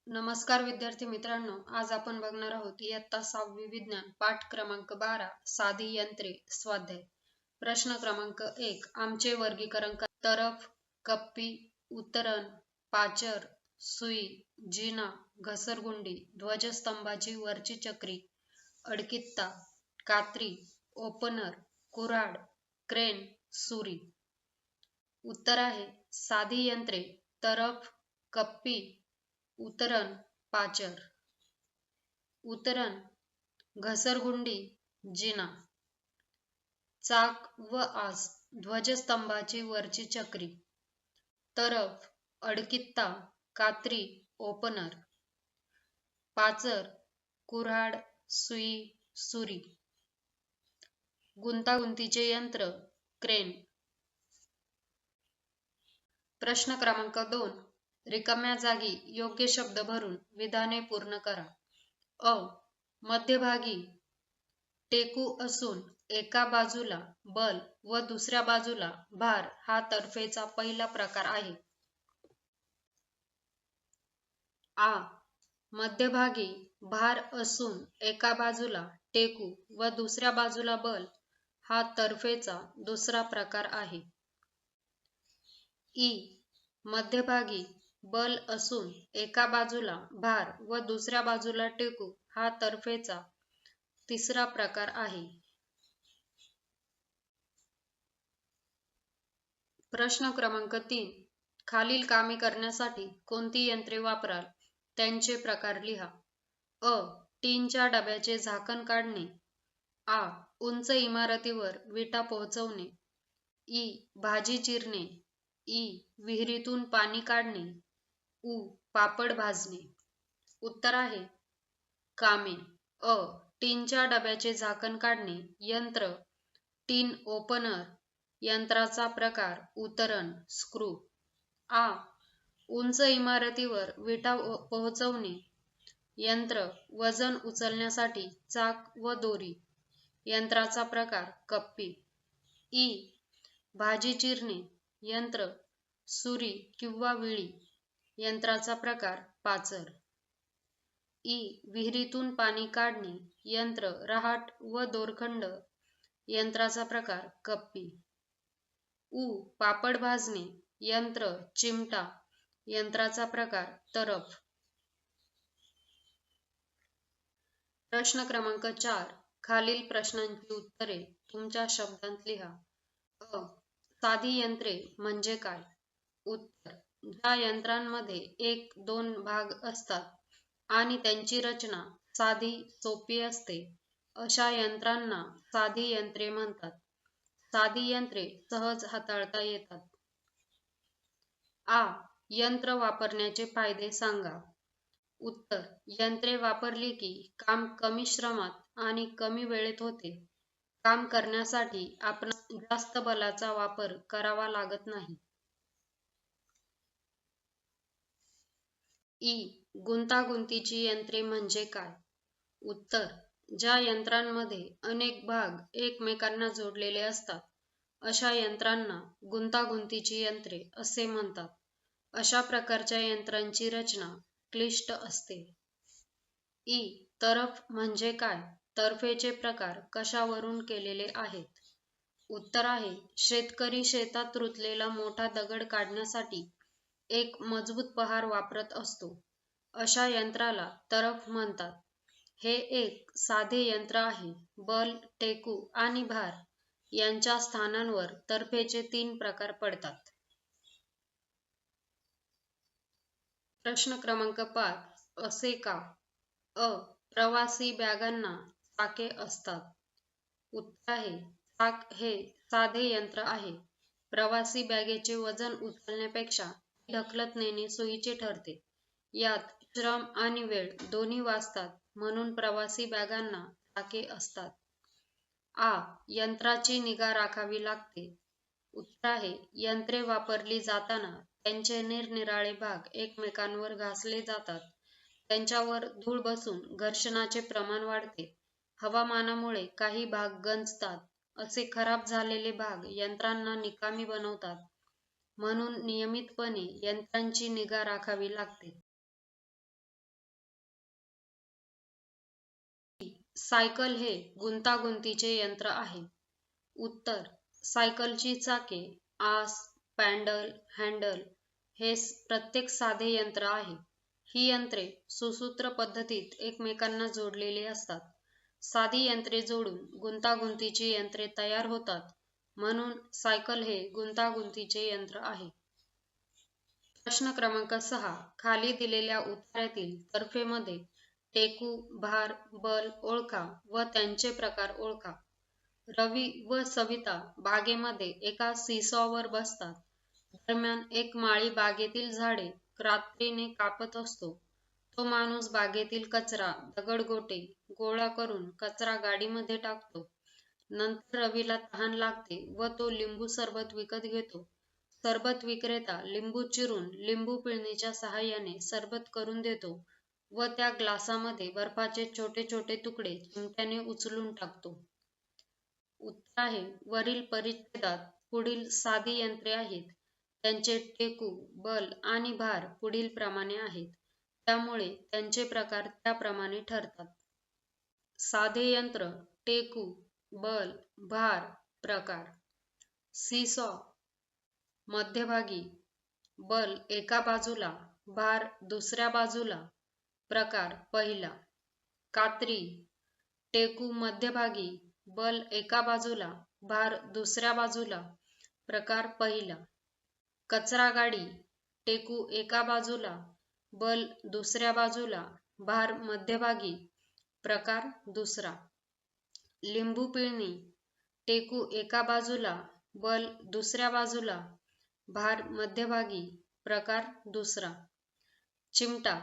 नमस्कार विद्यार्थी मित्रांनो, आज आपण बघणार आहोत इयत्ता 6वी विज्ञान पाठ क्रमांक 12 साधी यंत्रे स्वाध्याय. प्रश्न क्रमांक 1. आमचे वर्गीकरण करा. तरफ, कप्पी, उतरण, पाचर, सुई, जिना, घसरगुंडी, ध्वजस्तंभाची वरची चक्री, अडकित्ता, कात्री, ओपनर, कुऱ्हाड, क्रेन, सुरी. उत्तर आहे साधी यंत्रे तरफ, कप्पी, उतरण, पाचर. उतरण, घसरगुंडी, जिना. चाक व आस, ध्वजस्तंभाची वरची चक्री. तरफ, अडकित्ता, कात्री, ओपनर. पाचर, कुऱ्हाड, सुई, सुरी. गुंतागुंतीचे यंत्र, क्रेन. प्रश्न क्रमांक 2. रिकाम्या जागी योग्य शब्द भरून विधाने पूर्ण करा. अ. मध्यभागी टेकू असून एका बाजूला बल व दुसऱ्या बाजूला भार हा तर्फेचा पहिला प्रकार आहे. आ. मध्यभागी भार असून एका बाजूला टेकू व दुसऱ्या बाजूला बल हा तर्फेचा दुसरा प्रकार आहे. ई. मध्यभागी बल असून एका बाजूला भार व दुसऱ्या बाजूला टेकू हा तर्फेचा तिसरा प्रकार आहे. प्रश्न क्रमांक 3. खालील कामे करण्यासाठी कोणती यंत्रे वापराल त्यांचे प्रकार लिहा. अ. टीनच्या डब्याचे झाकण काढणे. आ. उंच इमारतीवर विटा पोहोचवणे. ई. भाजी चिरणे. ई. विहिरीतून पाणी काढणे. उ. पापड भाजणे. उत्तर आहे कामे. अ. टीनच्या डब्याचे झाकण काढणे यंत्र, टीन ओपनर. यंत्राचा प्रकार उतरण, स्क्रू. आ. उंच इमारतीवर विटा पोहोचवणे यंत्र, वजन उचलण्यासाठी चाक व दोरी. यंत्राचा प्रकार कप्पी. ई. भाजी चिरणे यंत्र, सुरी किंवा विळी. यंत्राचा प्रकार पाचर. ई. विहिरीतून पाणी काढणे यंत्र, रहाट व दोरखंड. यंत्राचा प्रकार कप्पी. उ. पापड भाजणे यंत्र, चिमटा. यंत्राचा प्रकार तरफ. प्रश्न क्रमांक 4. खालील प्रश्नांची उत्तरे तुमच्या शब्दांत लिहा. अ. साधी यंत्रे म्हणजे काय? उत्तर. ज्या यंत्रांमध्ये 1-2 भाग असतात आणि त्यांची रचना साधी सोपी असते अशा यंत्रांना साधी यंत्रे म्हणतात. साधी यंत्रे सहज हाताळता येतात. आ. यंत्र वापरण्याचे फायदे सांगा. उत्तर. यंत्रे वापरली की काम कमी श्रमात आणि कमी वेळेत होते. काम करण्यासाठी आपणास जास्त बलाचा वापर करावा लागत नाही. ई. गुंतागुंतीची यंत्रे म्हणजे काय? उत्तर. ज्या यंत्रांमध्ये अनेक भाग एकमेकांना जोडलेले असतात अशा यंत्रांना गुंतागुंतीची यंत्रे असे म्हणतात. अशा प्रकारच्या यंत्रांची रचना क्लिष्ट असते. ई. तरफ म्हणजे काय? तर्फेचे प्रकार कशावरून केलेले आहेत? उत्तर आहे शेतकरी शेतात रुतलेला मोठा दगड काढण्यासाठी एक मजबूत पहार वापरत असतो. अशा यंत्राला तरफ म्हणतात. हे एक साधे यंत्र आहे. बल, टेकू आणि भार यांच्या स्थानांवर तर्फेचे 3 प्रकार पडतात. प्रश्न क्रमांक 5. असे का? अ. प्रवासी बॅगांना चाके असतात. उत्तर आहे चाक हे साधे यंत्र आहे. प्रवासी बॅगेचे वजन उचलण्यापेक्षा ढकलत नेणे सोयीचे ठरते. यात श्रम आणि वेळ दोन्ही वाचतात म्हणून प्रवासी बॅगांना चाके असतात. आ. यंत्राची निगा राखावी लागते. उत्तर आहे यंत्रे वापरली जाताना त्यांचे निरनिराळे भाग एकमेकांवर घासले जातात. त्यांच्यावर धूळ बसून घर्षणाचे प्रमाण वाढते. हवामानामुळे काही भाग गंजतात. असे खराब झालेले भाग यंत्रांना निकामी बनवतात. म्हणून नियमितपणे यंत्रांची निगा राखावी लागते. सायकल हे गुंतागुंतीचे यंत्र आहे. उत्तर, सायकलची चाके, आस, पॅडल, हँडल हे प्रत्येक साधे यंत्र आहे. ही यंत्रे सुसूत्र पद्धतीत एकमेकांना जोडलेली असतात. साधी यंत्रे जोडून गुंतागुंतीची यंत्रे तयार होतात, म्हणून सायकल हे गुंतागुंतीचे यंत्र आहे. प्रश्न क्रमांक 6. खाली दिलेल्या उतार्यातील तर्फेमध्ये टेकू, भार, बल ओळखा व त्यांचे प्रकार ओळखा. रवी व सविता बागेमध्ये एका सीसॉवर बसतात. दरम्यान एक माळी बागेतील झाडे रात्रीने कापत असतो. तो माणूस बागेतील कचरा, दगडगोटे गोळा करून कचरा गाडीमध्ये टाकतो. नंतर रवीला तहान लागते व तो लिंबू सरबत विकत घेतो. सरबत विक्रेता लिंबू चिरून लिंबू पिळणीच्या सहाय्याने सरबत करून देतो व त्या ग्लासामध्ये बर्फाचे छोटे छोटे तुकडे चिमट्याने उचलून टाकतो. उत्तर आहे, वरील परिच्छेदात पुढील साधी यंत्रे आहेत. त्यांचे टेकू, बल आणि भार पुढील प्रमाणे आहेत, त्यामुळे त्यांचे प्रकार त्याप्रमाणे ठरतात. साधे यंत्र, टेकू, बल, भार, प्रकार. सीसॉ मध्यभागी, बल एका बाजूला, भार दुसऱ्या बाजूला, प्रकार पहिला. कात्री, टेकू मध्यभागी, बल एका बाजूला, भार दुसऱ्या बाजूला, प्रकार पहिला. कचरा गाडी, टेकू एका बाजूला, बल दुसऱ्या बाजूला, भार मध्यभागी, प्रकार दुसरा. लिंबू पिळणी, टेकू एका बाजूला, बल दुसऱ्या बाजूला, भार मध्यभागी, प्रकार दुसरा. चिमटा,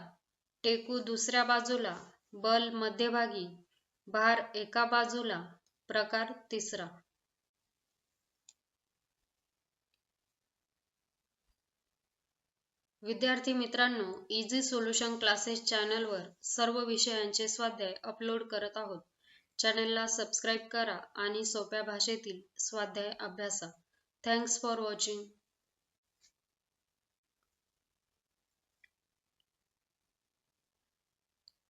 टेकू दुसऱ्या बाजूला, बल मध्यभागी, भार एका बाजूला, प्रकार तिसरा. विद्यार्थी मित्रांनो, इझी सोल्युशन क्लासेस चॅनलवर सर्व विषयांचे स्वाध्याय अपलोड करत आहोत. चॅनलला सबस्क्राईब करा आणि सोप्या भाषेतील स्वाध्याय अभ्यासा. Thanks for watching.